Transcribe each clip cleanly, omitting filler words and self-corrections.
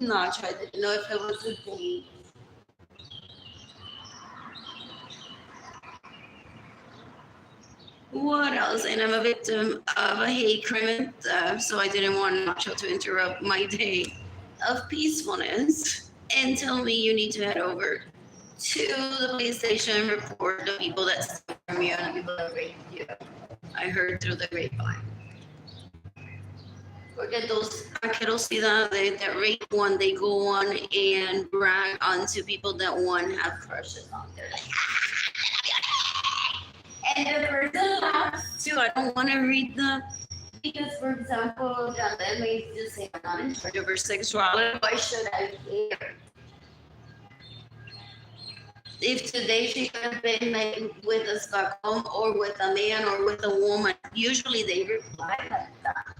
nacho. I didn't know if it was a date. What else? And I'm a victim of a hate crime and theft, so I didn't want Nacho to interrupt my day of peacefulness and tell me you need to head over to the police station and report the people that stole from you and the people that raped you. I heard through the grapevine. Porque those asquerosidades that rape one, they go on and brag onto people that one have crushes on. They're like, and the person laughs too. I don't want to read them because, for example, Janda may just say, I'm not in charge of her sexuality. Why should I care? If today she could have been like with a Stockholm or with a man or with a woman, usually they reply like that.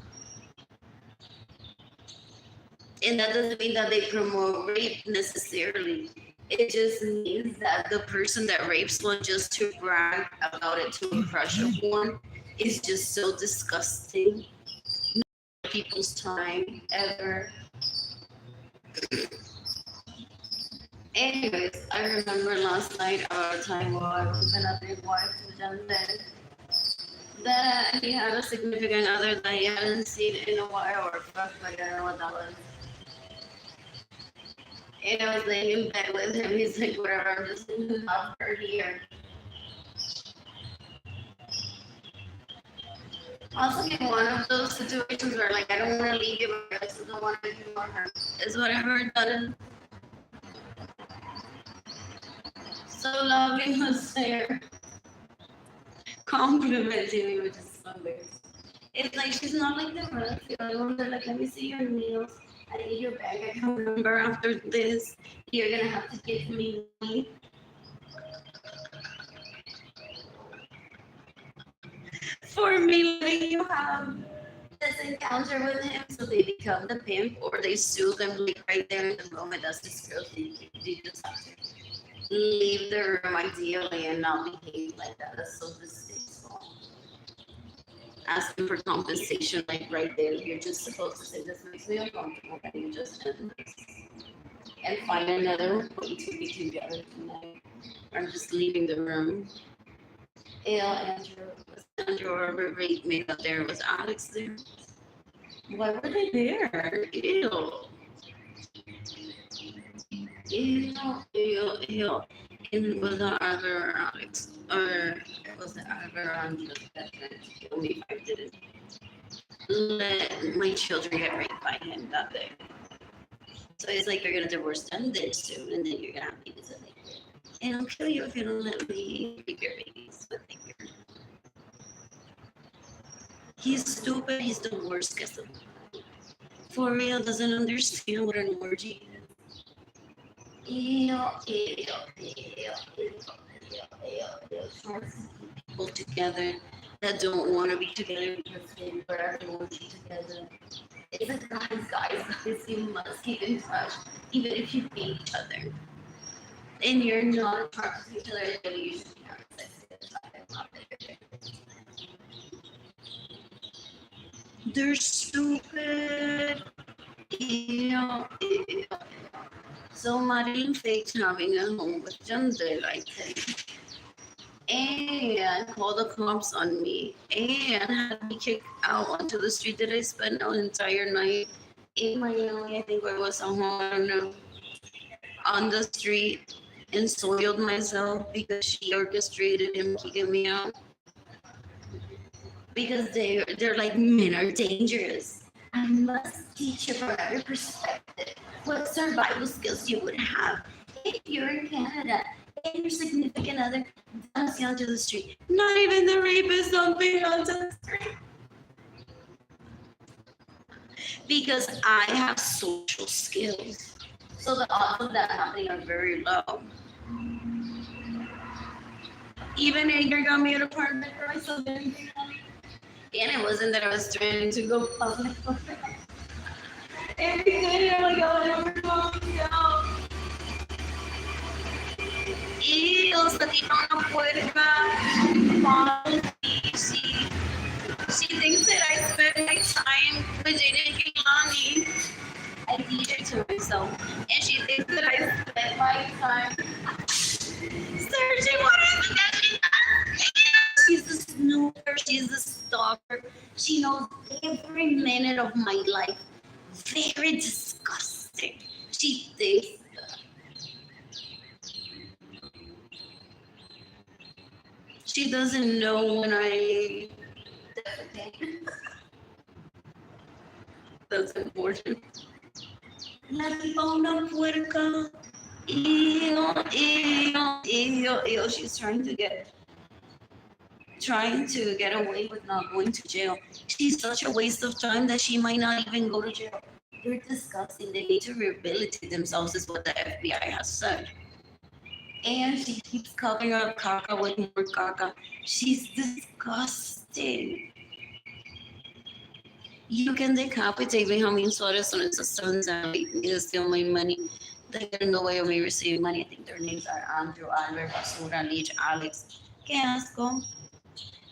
And that doesn't mean that they promote rape necessarily. It just means that the person that rapes one just to brag about it to a crush of one is just so disgusting. Not people's time ever. Anyways, I remember last night a time while I was in a big wife with them that he had a significant other that he hadn't seen in a while or fuck, like I don't know what that was. And I was laying in bed with him. He's like, whatever, I'm just gonna love her here. Also, in one of those situations where, like, I don't want to leave you, but I also don't want to ignore her, is what I heard that is. So loving was there, complimenting me, which is so weird. It's like she's not like the rest. The other ones are like, let me see your nails. I need your bag. I can remember after this, you're gonna have to give me money. For me, letting you have this encounter with him, so they become the pimp or they sue them like right there in the moment. That's disgusting. You just have to leave the room ideally and not behave like that. That's so distasteful. Asking for compensation, like right there, you're just supposed to say, this makes me uncomfortable, and you just end this and find another way to be together tonight. I'm just leaving the room. Ew, Andrew, or raped me out there. Was Alex there? Why were they there? Ew. Ew. And was that Ivor or Alex? Or was it Ivor or Andrew that tried to kill me if I didn't let my children get raped by him that day? So it's like you're gonna divorce them this soon, and then you're gonna have babies and and I'll kill you if you don't let me rape your babies. But he's stupid. He's the worst guest. For real, doesn't understand what an orgy is. People together that don't want to be together because they forever want to be together. It's like, guys, you must keep in touch, even if you hate each other. And you're not attracted to each other, then you should have sex together. They're stupid. So Marilyn faked having a home with Jandel, I think. And called the cops on me. And had me kicked out onto the street that I spent an entire night in Miami. I think I was at home, I don't know. On the street and soiled myself because she orchestrated him kicking me out. Because they're like, men are dangerous. I must teach you from every perspective what survival skills you would have if you're in Canada and your significant other dumps you onto the street. Not even the rapist dumping onto the street. Because I have social skills. So the odds of that happening are very low. Even Edgar got me an apartment for myself. And it wasn't that I was trying to go public. Every day I'm like, oh, we're going out. Ew, sa tito na puerca. She thinks that I spend my time with Jada and Kehlani. I teach it to myself knows every minute of my life. Very disgusting. She thinks she doesn't know when I defecate. That's important. La tipa una puerca. Ew, ew, ew, ew. She's trying to get away with not going to jail. She's such a waste of time that she might not even go to jail. They're disgusting. They need to rehabilitate themselves, is what the FBI has said. And she keeps covering up caca with more caca. She's disgusting. You can decapitate Benjamin Suarez on his son's and to steal my money. They get in the way of me receiving money. I think their names are Andrew, Albert, Basura, Leach, Alex. Qué asco.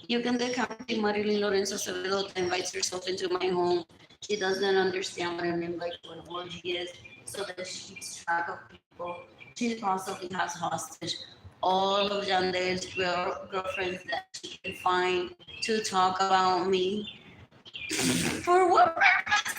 You can decapitate Arlene Lorenzo that invites herself into my home. She doesn't understand what an invite to an orgy is, so that she keeps track of people. She possibly has hostage all of Jandel's girlfriends that she can find to talk about me. For what purpose?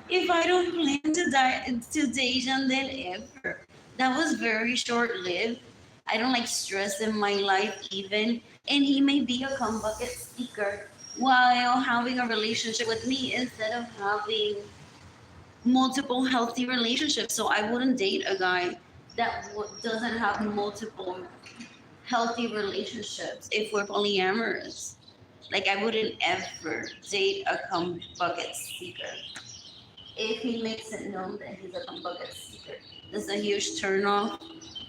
If I don't plan to date Jandel ever, that was very short-lived. I don't like stress in my life even, and he may be a come bucket speaker while having a relationship with me instead of having multiple healthy relationships. So I wouldn't date a guy that doesn't have multiple healthy relationships if we're polyamorous. Like I wouldn't ever date a cum bucket seeker. If he makes it known that he's a cum bucket seeker, that's a huge turnoff.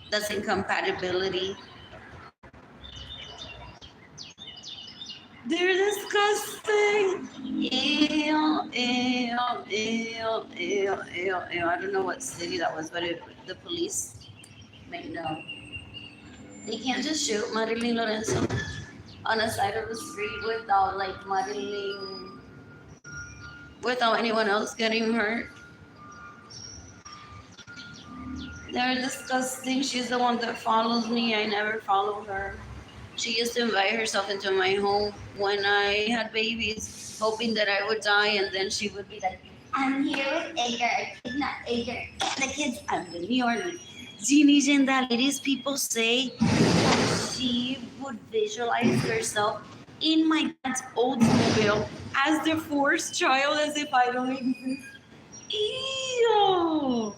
That's incompatibility. They're disgusting. Ew, ew, ew, ew, ew, ew. I don't know what city that was, but the police may know. They can't just shoot Arlene Lorenzo on the side of the street without like Marilyn, without anyone else getting hurt. They're disgusting. She's the one that follows me. I never follow her. She used to invite herself into my home when I had babies, hoping that I would die, and then she would be like, I'm here with Edgar, I kidnapped Edgar, and the kids, I'm the New Orleans. Jeannie Gendalides, people say that she would visualize herself in my dad's Oldsmobile as the fourth child, as if I don't exist. Ew!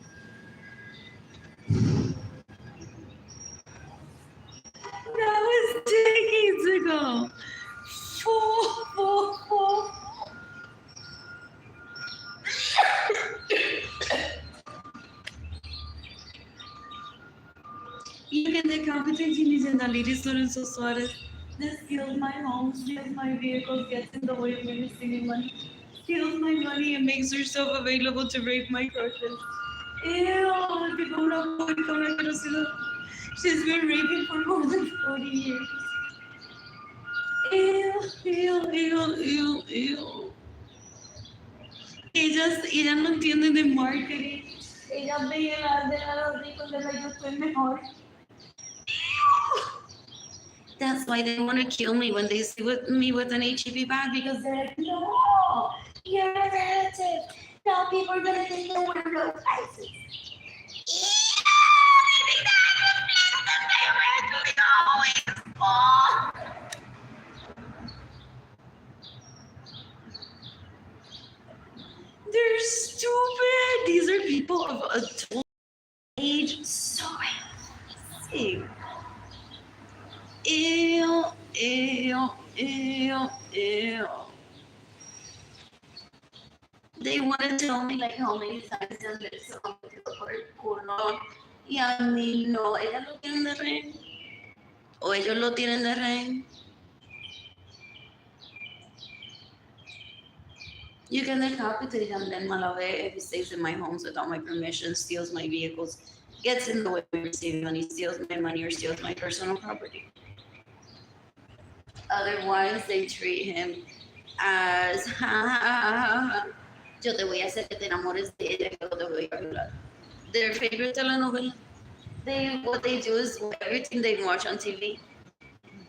That was decades ago. Four. You can decapitate Jimmy's and the ladies Lorenzo Suarez. This steals my home, steals my vehicles, gets in the way of me receiving money, steals my money and makes herself available to rape my crushes. Ew, she's been raping for more than 40 years. Ew. Ellas no entienden de marketing. Ellas veían a los ricos de la yo estoy mejor. That's why they want to kill me when they see me with an HEB bag, because they're like, no, you're a relative. Now people are going to think that we're low prices. They're stupid. These are people of adult age. So sick. Ew. They want to tell me like how many times se han metido por el culo. Y a mí no. Ellas lo tienen de rehén. O ellos lo tienen de rehén. You can decapitate them then Malave if he stays in my homes without my permission, steals my vehicles, gets in the way of receiving money, steals my money or steals my personal property. Otherwise, they treat him as, yo te voy a hacer que te enamores de ella, que te voy a violar. Their favorite telenovela. What they do is everything they watch on TV,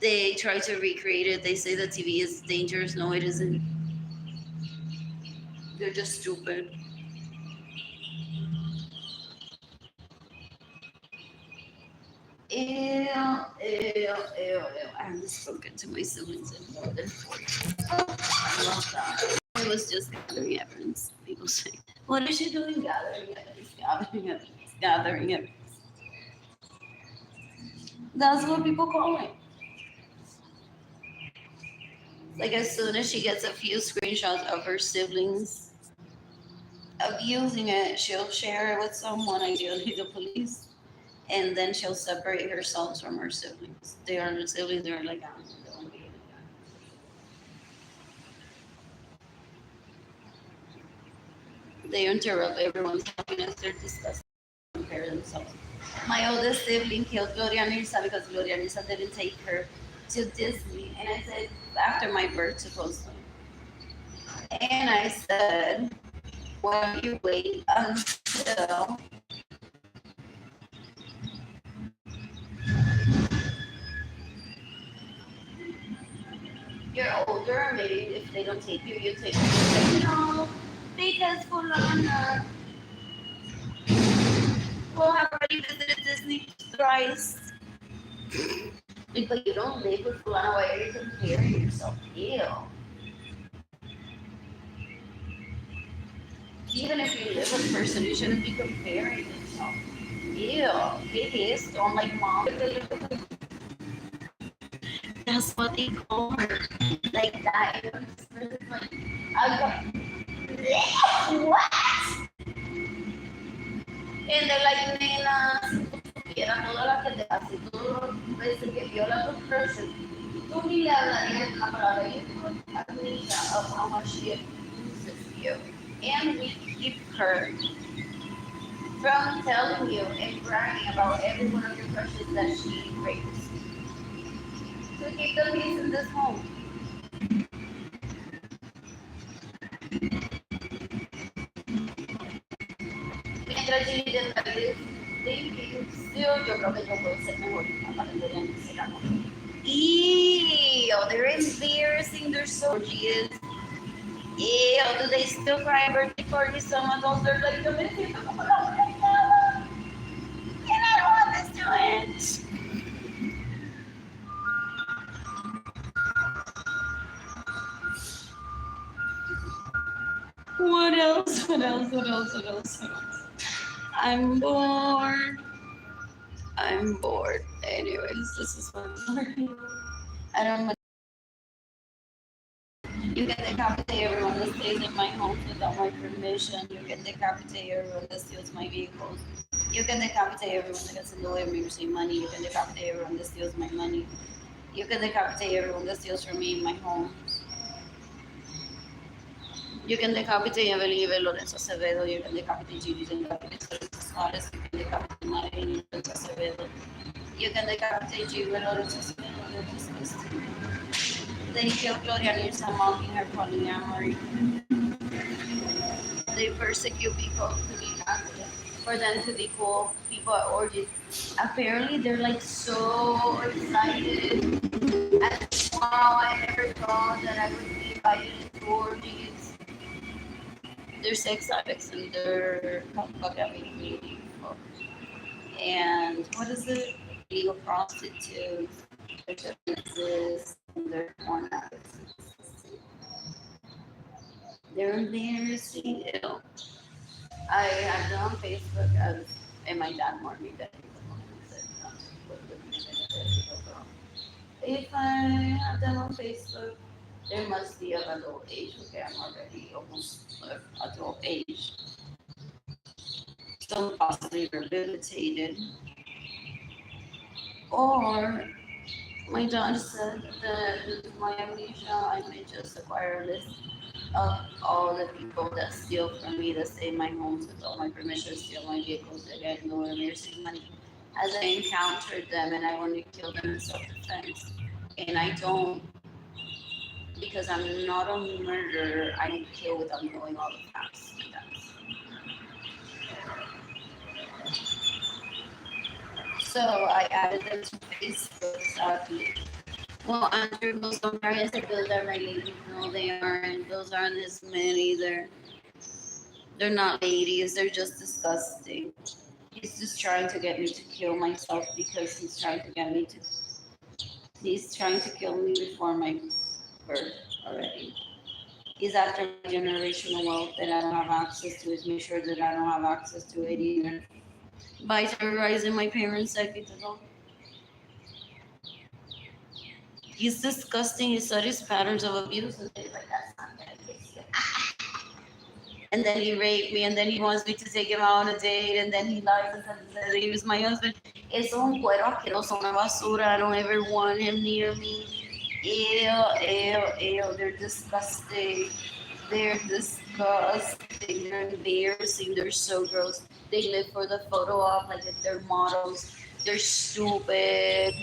They try to recreate it. They say that TV is dangerous. No, it isn't. They're just stupid. Ew, ew, ew, ew. I haven't spoken to my siblings in more than 4 years. I love that. It was just gathering evidence. People say, what is she doing? Gathering evidence, gathering evidence, gathering evidence. That's what people call it. Like as soon as she gets a few screenshots of her siblings abusing it, she'll share it with someone, ideally the police, and then she'll separate herself from her siblings. They are her siblings, they're like, don't be. They interrupt everyone's happiness, they're disgusting, compare themselves. My oldest sibling killed Gloria Nirsa because Gloria Nirsa didn't take her to Disney. And I said, after my birth, supposedly. And I said, why don't you wait until you're older? Maybe if they don't take you, you take them. No, because Fulana will have already visited Disney thrice. But you don't live with Fulana, why are you comparing yourself? Ew. Even if you live with a person, you shouldn't be comparing yourself. Ew. It is. Don't like mom. That's what they call her. Like that. Like, I got, what? And they're like, nena, si era toda la que te hace, todo veces que viola a tu person, tú ni le hablarías una palabra. You could admit of how much she abuses you. And we keep her from telling you and bragging about every one of your crushes that she rapes. So keep the peace in this home. Mientras yo intento still, yo creo que yo puedo ser mejor para que vean ese amor. Ew, they're embarrassing. They're so gorgeous. Ew, do they still cry birthday parties? Some adults are like, yo me siento como la buena. And I don't want this to end. What else? What else? What else? What else? What else? I'm bored. I'm bored. Anyways, this is what I'm learning. I don't know. You can decapitate everyone that stays in my home without my permission. You can decapitate everyone that steals my vehicles. You can decapitate everyone that gets in the way of me receiving money. You can decapitate everyone that steals my money. You can decapitate everyone that steals from me in my home. You can decapitate Arlene Lorenzo Acevedo. You can decapitate Gigi. You can decapitate Suarez. You can decapitate Arlene Lorenzo Acevedo. You can decapitate Gigi Lorenzo Acevedo. They're disgusting. They killed Gloria Nirsa, mocking her polyamory. They persecute people to be active, for them to be cool. People at orgies. Apparently, they're like so excited. And wow, I never thought that I would be invited to orgies. They're sex addicts and they're polyamory. And what is it? Legal prostitutes. There's differences and they're porn addicts. They're embarrassing. Ew. I have them on Facebook and my dad warned me that he's the one who said if I have them on Facebook, there must be of adult age. Okay, I'm already almost adult age. Still possibly rehabilitated. Or my dad said that due to my amnesia, I may just acquire a list of all the people that steal from me, that stay in my homes without my permission, steal my vehicles, that get no embarrassing money. As I encountered them and I want to kill them in self-defense. And I don't, because I'm not a murderer, I don't kill without knowing all the facts. So I added them to Facebook, sadly. Well, Andrew, those don't are his, those are my ladies. No, they aren't. Those aren't his men either. They're not ladies. They're just disgusting. He's just trying to get me to kill myself because he's trying to kill me before my birth already. He's after my generational wealth that I don't have access to. He's make sure that I don't have access to it either. By terrorizing my parents, I get to know. He's disgusting. He studies patterns of abuse and things like that. And then he raped me, and then he wants me to take him out on a date, and then he lies and says that he was my husband. Eso es un cuero asqueroso, una basura. I don't ever want him near me. Ew, ew, ew. They're disgusting. They're disgusting. They're embarrassing. They're so gross. They live for the photo op, like if they're models. They're stupid.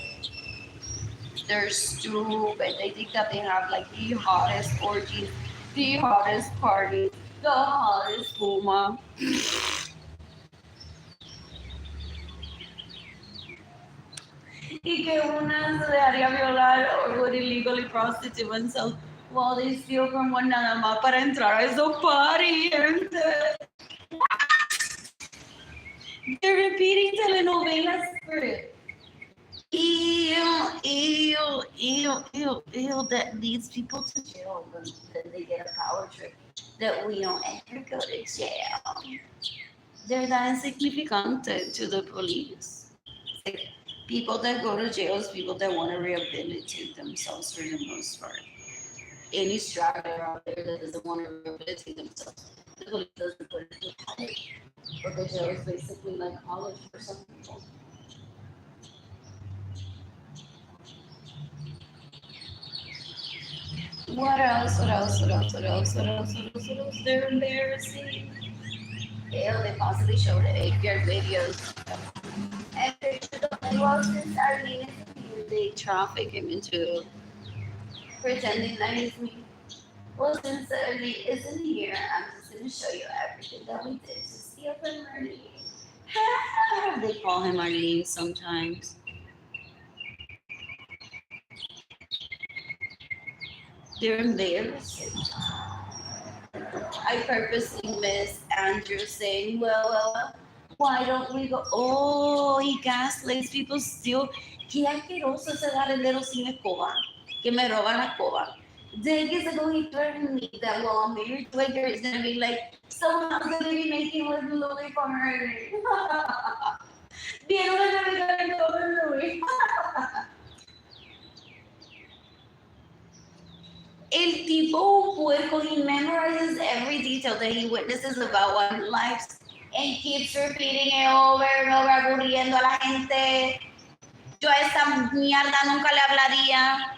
They're stupid. They think that they have like the hottest orgies, the hottest parties, the hottest Puma. Y que una se dejaría violar or would illegally prostitute themselves while they steal from one nada más para entrar a esos party, gente. They're repeating telenovela script. Ew, ew, ew, ew, ew. That leads people to jail. Then they get a power trip that we don't ever go to jail. They're that insignificant to the police. Like, people that go to jail is people that want to rehabilitate themselves for the most part. Any straggler out there that doesn't want to rehabilitate themselves, the police doesn't put it in college. But the jail is basically like college for some people. What else? What else? What else? What else? What else? What else? What else? They're embarrassing. Hell, they possibly showed 8-year videos. And they should have, well, since Arlene is here, they traffic him into pretending that he's me. Well, since Arlene isn't here, I'm just going to show you everything that we did to steal from Arlene. They call him Arlene sometimes. They're embarrassing. I purposely missed Andrew saying, well, why don't we go? Oh, he gaslights people still. Qué asqueroso ese garelero sin escoba, que me roba la escoba. They get to go and threaten me that, well, Mary Twitter is going to be like, someone else going to be making with Louis for her. Vieron a navegar en todo el Louis. El tipo puerco, he memorizes every detail that he witnesses about one life and keeps repeating it over and over, aburriendo a la gente. Yo a esa mierda nunca le hablaría.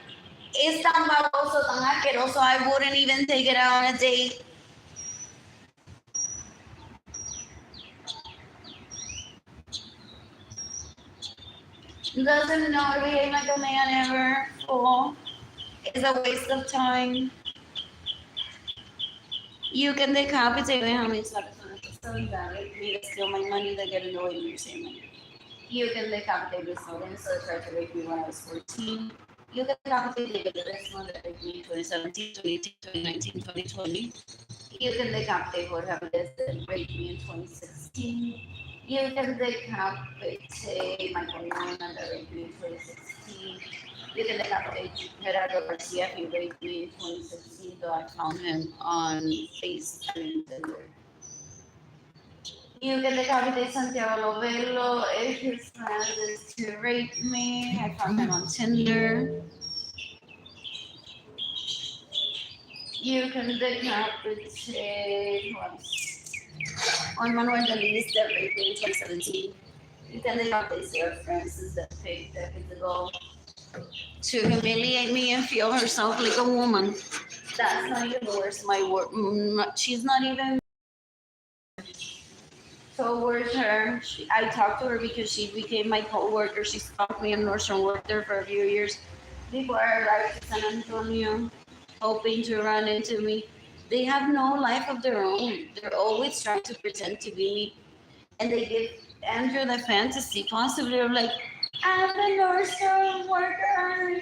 Es tan baboso, tan asqueroso, I wouldn't even take it out on a date. Doesn't know to behave like a man ever. Cool. It's a waste of time. You can decapitate me. How many times me to steal my money? They get annoyed when you're saying money. You can decapitate this one. So tried to rape me when I was 14. You can decapitate this one that raped me in 2017, 2018, 2019, 2020. You can decapitate whatever this that raped me in 2016. You can decapitate Michael Newman that raped me in 2016. You can decapitate Gerardo Garcia, he raped me in 2016, though I found him on Facebook. You can decapitate Santiago Lovelo if his plan is to rape me. I found him on Tinder. You can decapitate on Manuel Delis that raped me in 2017. You can decapitate Sarah Francis that paid decades ago to humiliate me and feel herself like a woman. That's not even worse. She's not even towards her. I talked to her because she became my co-worker. She stalked me in Nordstrom, worked there for a few years before I arrived to San Antonio, hoping to run into me. They have no life of their own. They're always trying to pretend to be, and they give Andrew the fantasy, possibly of like, I'm the Nordstrom worker.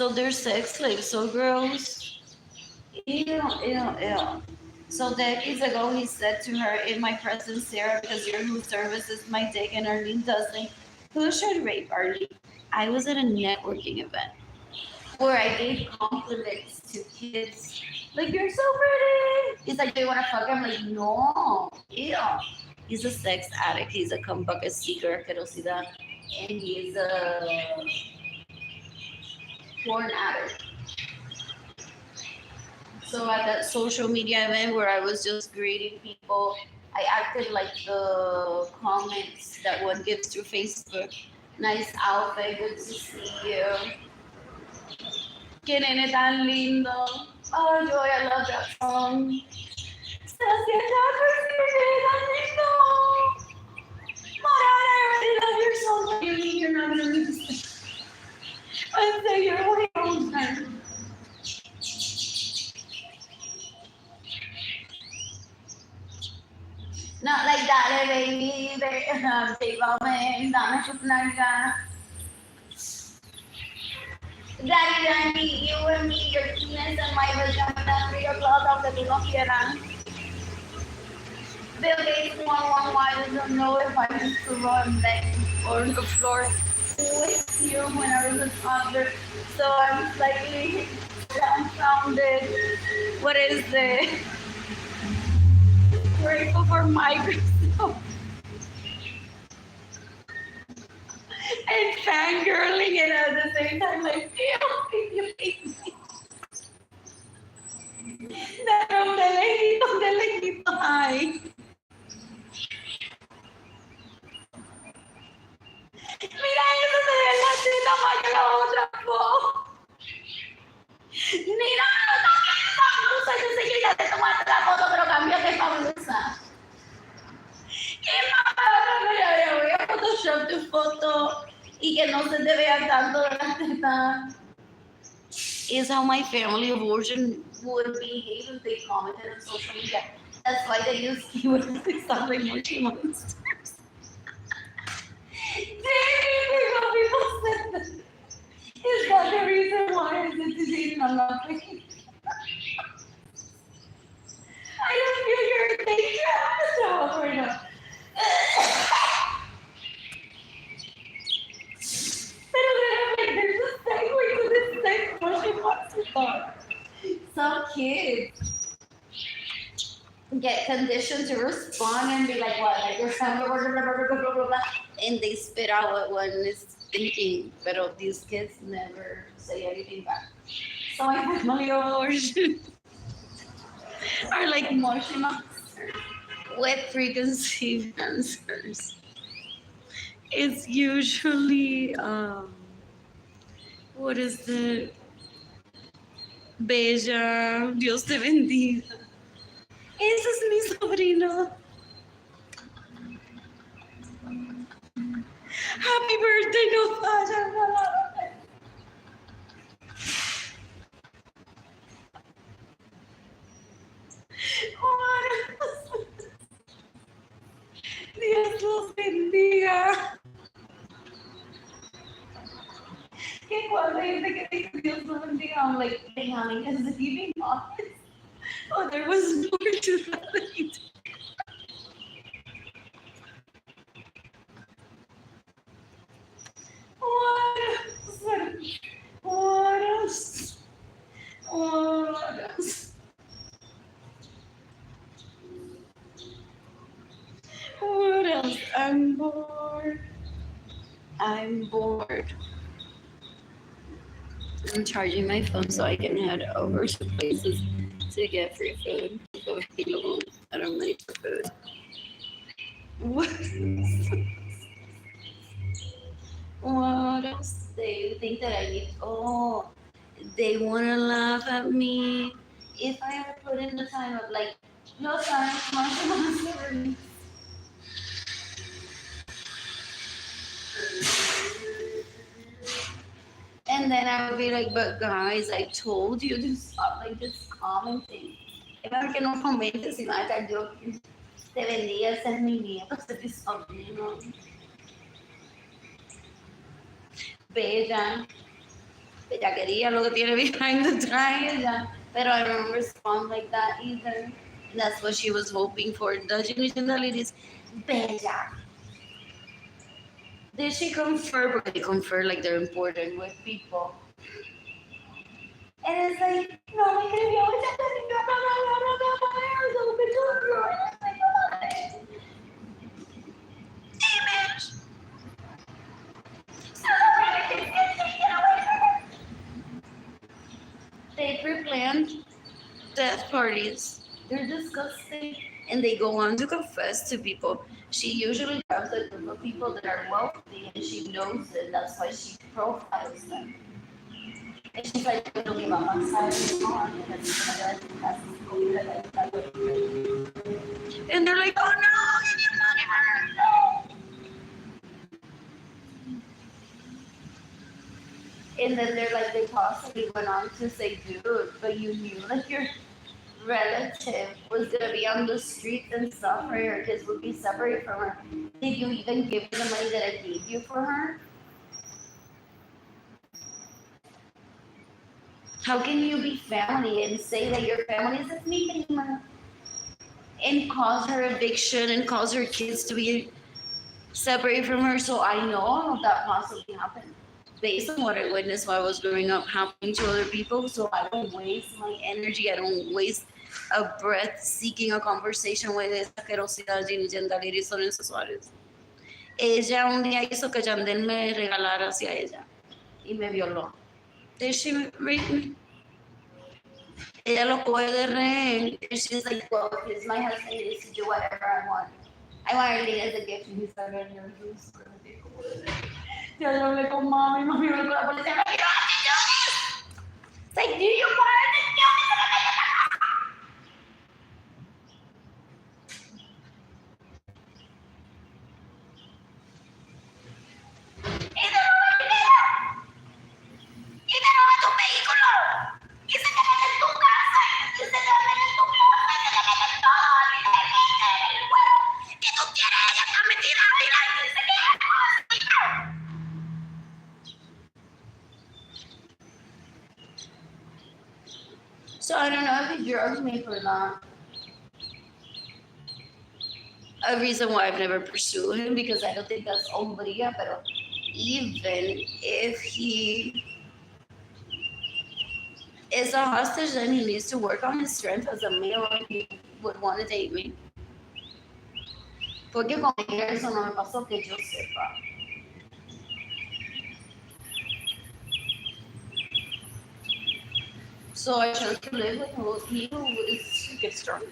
So their sex like so gross. Ew, ew, ew. So decades ago, he said to her, in my presence, Sarah, because you're who services my dick and Arlene doesn't, who should rape Arlene? I was at a networking event where I gave compliments to kids. Like, you're so pretty. He's like, do you want to fuck him? Like, no. Ew. He's a sex addict. He's a cum bucket seeker, asquerosidad. And he's a porn addict. So at that social media event where I was just greeting people, I acted like the comments that one gives through Facebook. Nice outfit, good to see you. Que nene tan lindo. Oh, Joy, I love that song. Se sienta tan lindo. Mariana, I really love your song. What do you mean you're not going to lose? I say you're way older. Not like that, baby. Dame tus nalgas. Daddy, Danny, you and me, your penis and my vagina, 3 o'clock aunque tú no quieras. Bill Gates 111 doesn't know if I used to run back on the floor with you when I was a toddler. So I'm slightly dumbfounded. What is this? Grateful for Microsoft. And fangirling it at the same time, like, you hate me. De lejito, ay. Mira eso, se ve la teta más que la otra, po. Mira, no toques esa blusa, yo sé que ya te tomaste la foto, pero cámbiate esa blusa. Y mamá, ya voy a Photoshop tu foto y que no se te vea tanto de la teta. Is how my family of origin would behave if they commented on social media. That's why they use keywords to sound like mochi monsters. Dang, people said that. Is that the reason why is it today I'm not thinking? I don't feel your danger. I'm gonna throw up right now. Pero like, there's a segue to this next mochi monster thought. Some kids get conditioned to respond and be like, what? Like, your family, blah, blah, blah, blah, blah, blah, and they spit out what one is thinking. But these kids never say anything back. So my family of origin are like mochi monsters with preconceived answers. It's usually, what is the Bella, Dios te bendiga. Ese es mi sobrino. Happy birthday, no falla. Dios los bendiga. Que cuando dice que dice Dios los bendiga, I'm like, hey honey, is he being honest? Oh, there was more to that. What else? What else? I'm bored. I'm charging my phone so I can head over to places to get free food. I don't need for food. What? What else? They think that I need. Oh, they want to laugh at me. If I ever put in the time of like, no time, monster. And then I would be like, but guys, I told you to stop like this commenting. Es mejor que no comentes, sino que yo te bendiga, ese es mi nieto, ese es mi sobrino. Bella. Ella quería lo que tiene behind the tie, ella. Pero I don't respond like that either. That's what she was hoping for. The genital is bella. Did she confer? Because they confer like they're important with people. And it's like, no me escribió, ella te escribió, bla, bla, bla, bla, bla, bla, so me tuyo. And it's like, oh, image. They pre-planned death parties. They're disgusting. And they go on to confess to people. She usually grabs a group of people that are wealthy and she knows it. That's why she profiles them. And she's like, "No me va a pasar and they're like, oh no, give me money for her. No. And then they're like, they possibly went on to say, dude, but you knew like your relative was gonna be on the streets and suffer, your kids would be separated from her. Did you even give her the money that I gave you for her? How can you be family and say that your family is mi prima and cause her eviction and cause her kids to be separated from her? So I know that possibly happened based on what I witnessed while I was growing up happening to other people. So I don't waste my energy. I don't waste a breath seeking a conversation with esa asquerosidad Yandel y Lorenzo Suárez. Ella un día hizo que Yandel me regalara hacia ella y me violó. Did she rape me? Ella lo coge de rehén. And she's like, well, if he's my husband, he needs to do whatever I want. I want Arlene as a gift. And he's like, no, he's going to be cool with it. Yo hablé con mami me con la policía. No, you don't have to do this. It's like, do you want to do this? Y te roba el dinero. Y te roba tu vehículo. Y se te mete en tu casa. Y se te mete en tu closet. Y se te mete en todo. Y te mete en el huevo. Y tú quieres, ella está metida ahí. Y dice que ella no. So I don't know if he drugged me for that. A reason why I've never pursued him, because I don't think that's hombría, but even if he is a hostage, then he needs to work on his strength as a male and he would want to date me. Porque con eso no me pasó que yo sepa. So I chose to live with he who is gets stronger.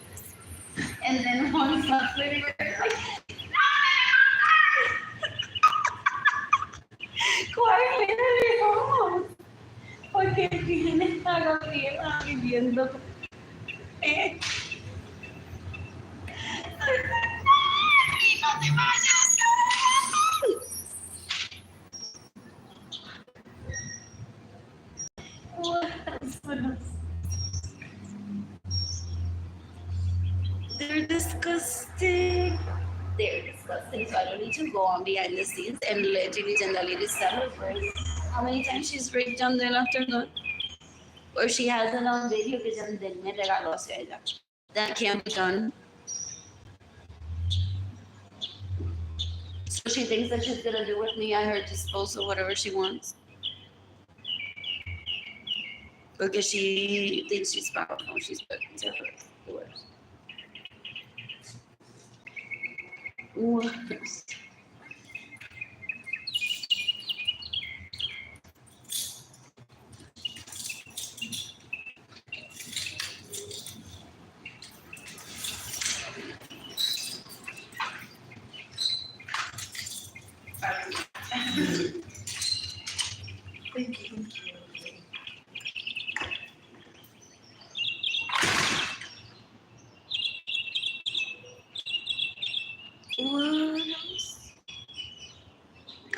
And then once I'm living with her, like, quietly lejos, porque tiene a Gabriela viviendo. No te vayas, they're disgusting. They're disgusting. So I don't need to go on behind the scenes and let Ginny Jandaliri celebrate how many times she's raped Jandel after that. Or she has it on video que Jandel me regaló hacia ella. That can't be done. So she thinks that she's gonna do with me at her disposal whatever she wants. Because she thinks she's powerful. She's put to her the worst. Worst. Thank you.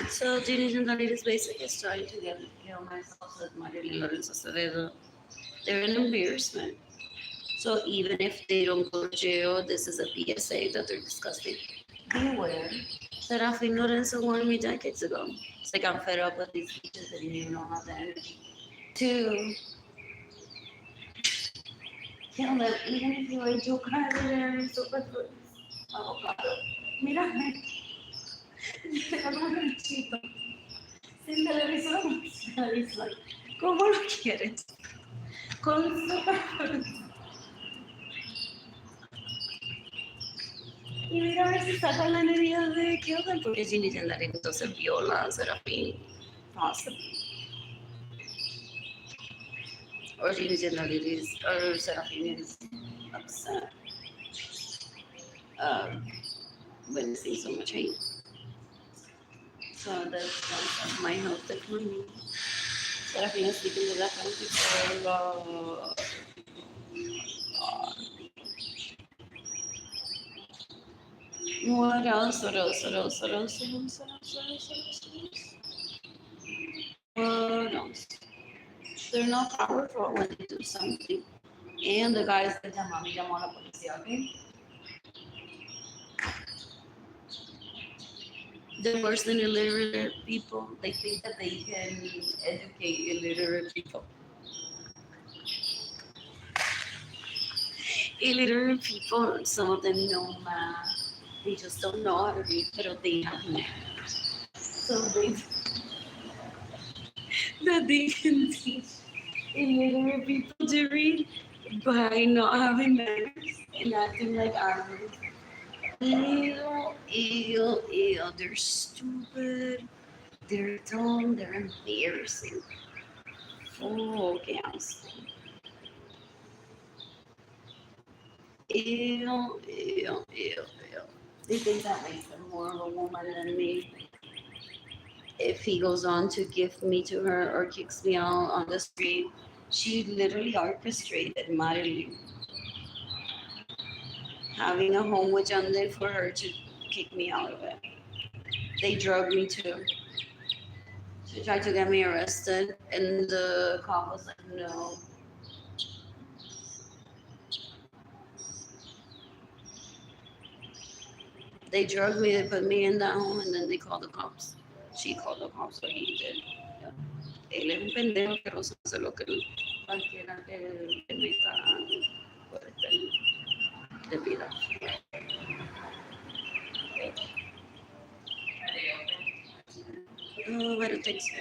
So Ginny Jandaliri is basically trying to get kill myself with Arlene Lorenzo. They're an embarrassment. So even if they don't go to jail, this is a PSA that they're discussing. Beware that Arlene Lorenzo warned me decades ago. It's like I'm fed up with these bitches that didn't even know how the energy. to kill them, even if you ate your carne super fruits. Avocado. Mira, te hago un chito. Sin televisor, es like, ¿cómo lo quieres? Con super fruits. Y mira a ver si sacan la energía de kill them, porque si ni siquiera entonces viola a Serafín. Possibly. Or she is, or Serafín is upset. Witnessing so much hate. So that's my health declining. Serafín is sleeping with that country for a long. What else? What else? What else? What else? What else? What else? What else? What else? They're not powerful when they do something. And the guys that llamó a la policía, okay? They're worse than illiterate people. They think that they can educate illiterate people. Illiterate people, some of them know math. They just don't know how to read, but they have math. So that they can teach illiterate people to read by not having manners and acting like animals. Ew, they're stupid, they're dumb, they're embarrassing. Oh, gas. Ew. They think that makes them more of a woman than me. If he goes on to give me to her or kicks me out on the street, she literally orchestrated Marilyn having a home with Jandel for her to kick me out of it. They drugged me too. She tried to get me arrested, and the cop was like, no. They drugged me, they put me in that home, and then they called the cops. She called the cops, so he did. Yeah. Él es un pendejo que no hace lo que cualquiera que meta puede de vida. Oh, but it takes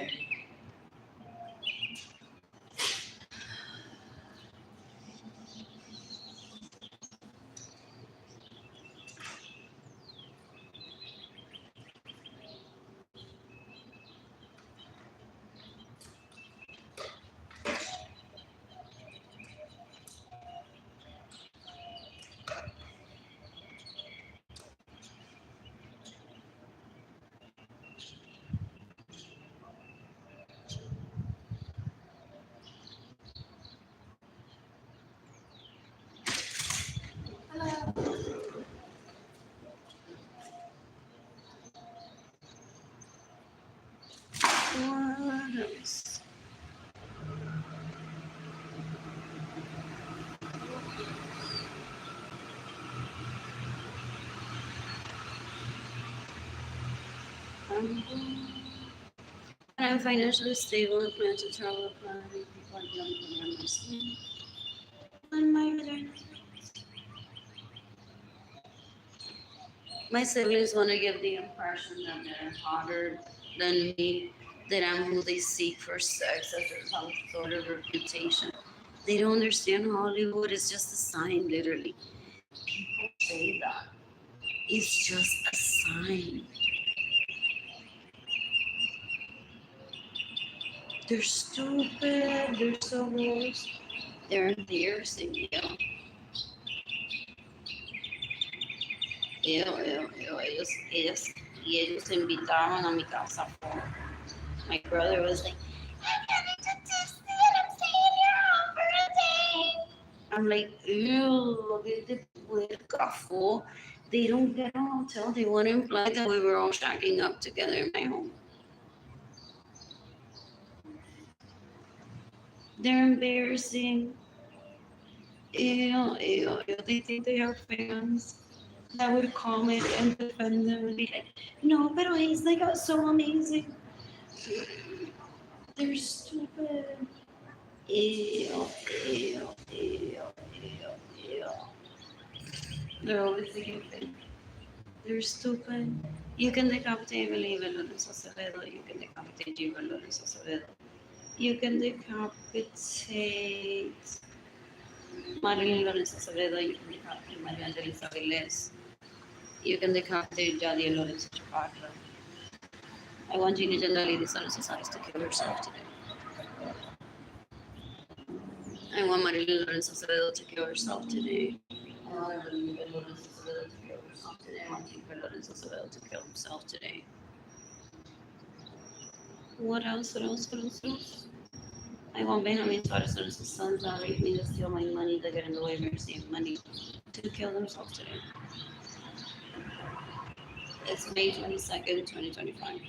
what else? I'm financially stable and plan to travel abroad. People are young and understand. And my siblings want to give the impression that they're hotter than me, that I'm who they seek for sex as some sort of reputation. They don't understand Hollywood is just a sign, literally. People say that. It's just a sign. They're stupid, they're so gross, they're embarrassing, ellos se invitaban a mi casa. My brother was like, I'm gonna just sit and stay in your birthday. I'm like, ew, look at the puerca fool. They don't get a hotel. They want to imply that we were all shacking up together in my home. They're embarrassing. Ew. They think they have fans that would comment and defend them and be like, no, pero he's like so amazing. They're stupid. Ew, ew, ew, ew, ew. They're always thinking things. They're stupid. You can decapitate Believer Lorenzo Acevedo. You can decapitate Diego Lorenzo Acevedo. You can decapitate Arlene Lorenzo Acevedo. You can decapitate Maria Angelisa Avilés. You can decapitate Jadiel Lorenzo Chaparro. I want Gina Jandali de Salas to kill herself today. I want Marilyn Lorenzo Acevedo to kill herself today. I want Arlene Lorenzo Acevedo to kill herself today. I want Diego Lorenzo Acevedo to kill himself today. What else? What else? What else? What else? I want Benjamin Suarez and his sons that rape me, to steal my money, to get in the way of me receiving money, to kill themselves today. It's May 22nd, 2025.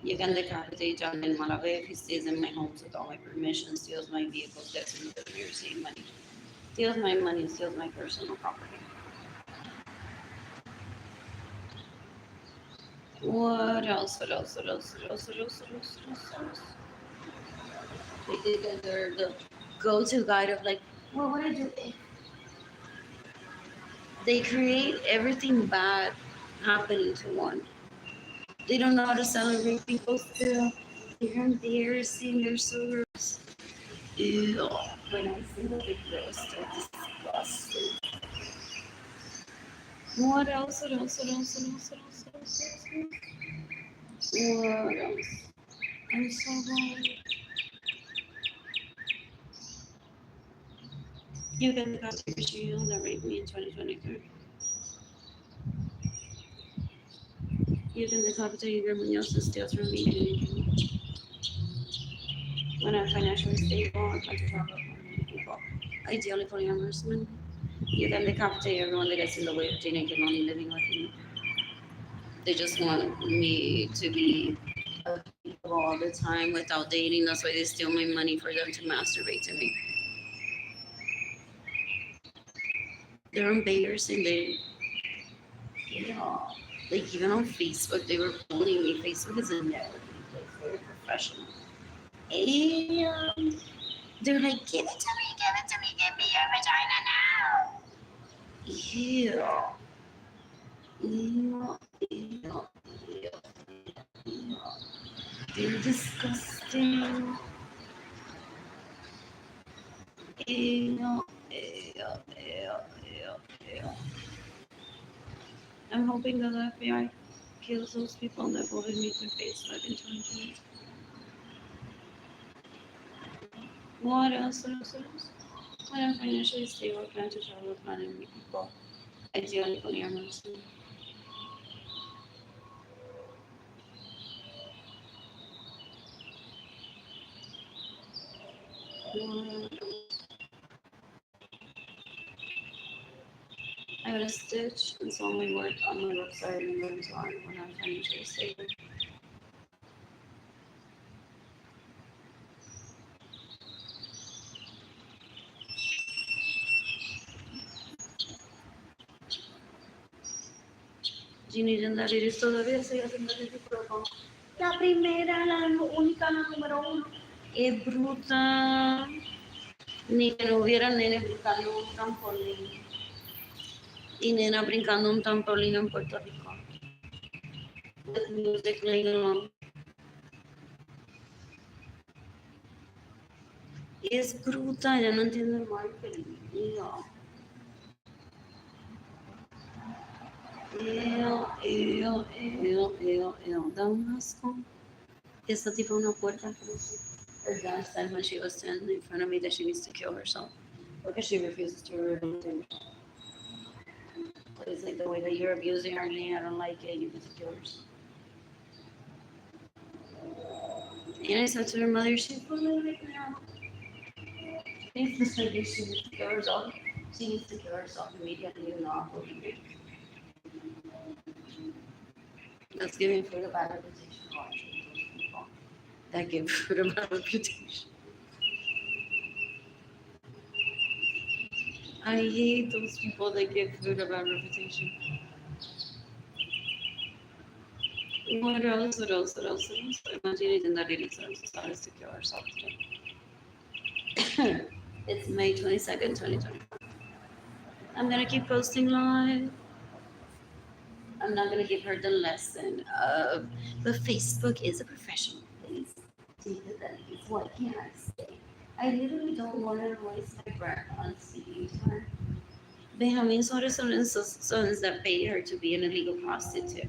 You can decapitate John in Malave if he stays in my home without my permission, steals my vehicles, gets in the way of me receiving money, steals my money, steals my personal property. What else? What else? What else? What else? What else? What else? What else? They think that they're the go-to guide of like, well, what I do if they create everything bad happening to one. They don't know how to celebrate people still. They're embarrassing. They're so gross. Ew. When I see the big girls, they're disgusting. What else? What else? What else? What else? What else? What else? What else? I'm so bad. You can decapitate Michelle that raped me in 2023. You can decapitate Igor Munoz and steals from me anything. When I'm financially stable, I plan to travel with people. Ideally polyamorous men. You can decapitate everyone that gets in the way of Gina and only living with me. They just want me to be available all the time without dating. That's why they steal my money for them to masturbate to me. They're embarrassing. Like even on Facebook, they were bullying me. Facebook is a networking place, very professional. And they're like, give it to me, give it to me, give me your vagina now. Ew. Ew, ew, ew, ew. They're disgusting. Ew, ew, ew, ew. I'm hoping that the FBI kills those people that voted me to Facebook in 2020. What else? What else? What else? When I'm financially stable, I plan to travel with money and meet people. Ideally, polyamorous. I got a stitch and so only work on my website and learn to art when I'm financially stable. Ginny Jandariris todavía sigue haciendo ridículo con la primera, la única, la número uno. Es bruta. Ni que no hubiera nene brincando un trampolín. Y nena brincando un trampolín en Puerto Rico. With music playing along. Es bruta, ya no entiendo el marketing. No. Da un asco. Esta tipo una puerta. Her dad said when she was standing in front of me that she needs to kill herself because she refuses to rehabilitate herself. It's like the way that you're abusing Arlene, I don't like it, you need to kill yourself. And I said to her mother, she's bullying me now. She needs to kill herself. She needs to kill herself immediately, not believe it. That's giving food a bad reputation. Watching those people that give food a bad reputation. I hate those people that give food a bad reputation. What else? What else? What else? What else? Imagine it in that really starts to kill herself today. It's May 22nd, 2020. I'm gonna keep posting live. I'm not gonna give her the lesson of, but Facebook is a professional place. What can I say? I literally don't want to waste my breath on speaking to her. Benjamin sons that paid her to be an illegal prostitute.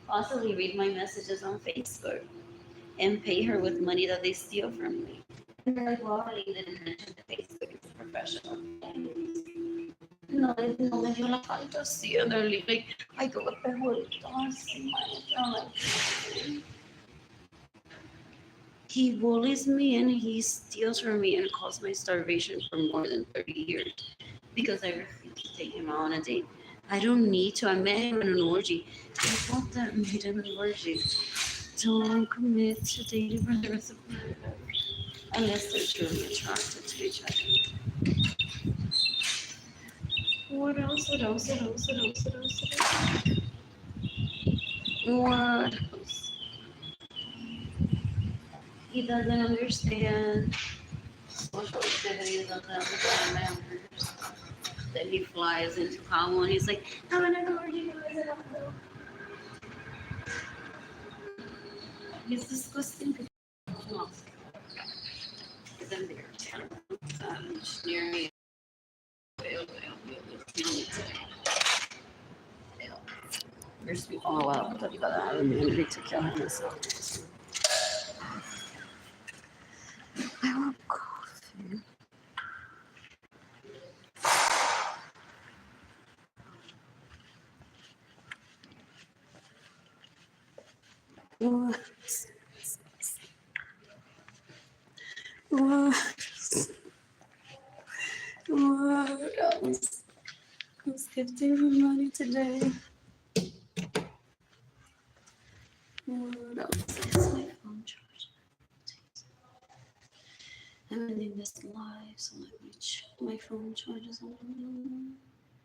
Possibly read my messages on Facebook and pay her with money that they steal from me. And they're like, well, Arlene didn't mention that Facebook is a professional place. No, no me dio la fantasía de like, ay, qué perjudico, así, maestra. He bullies me and he steals from me and caused my starvation for more than 30 years because I refuse to take him out on a date. I don't need to. I met him in an orgy. It's not that made him an orgy. Don't commit to dating for the rest of my life unless they're truly attracted to each other. What else? What else? What else? What else? What else? What else? He doesn't understand social activities of the other members. That he flies into Cabo and he's like, I'm an orgy. He's disgusting. Because I'm there. Near me. Oh wow, I need to kill him myself. I want coffee. What? What else? Who's gifting me money today? What else? It's my phone charge. I'm ending this live, so let me check my phone charges on.